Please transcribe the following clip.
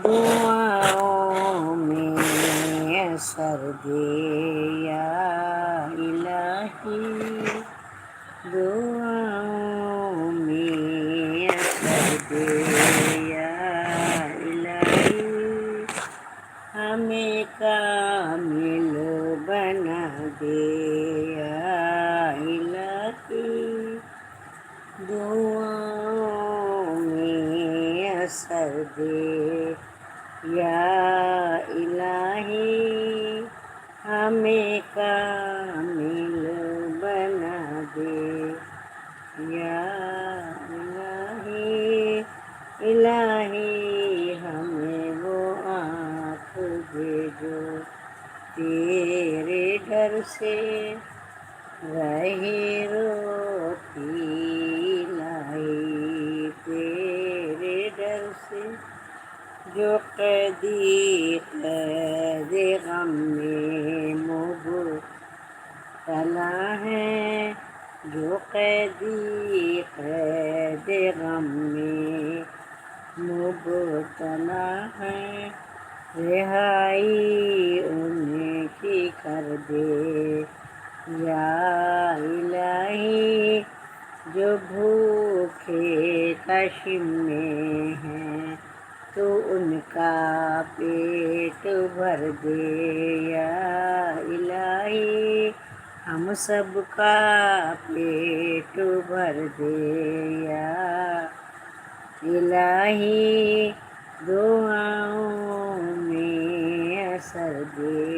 دعاؤں میں اثر دے یا الہی، دعاؤں میں اثر دے یا الہی، ہمیں کامل بنا دے یا الہی، دعاؤں میں اثر دے یا الہی، ہمیں کامل بنا دے یا الہی، الہی ہمیں وہ آنکھ دے جو تیرے ڈر سے رہے روتی لائی، تیرے ڈر سے جو قیدی قید غم میں مبتلا ہے، جو قیدی قید غم میں مبتلا ہے، رہائی ان کی کر دے یا الہی، جو بھوکے تشم میں ہیں تو ان کا پیٹ بھر دے یا الہی، ہم سب کا پیٹ بھر دے یا الہی، دعاؤں میں اثر دے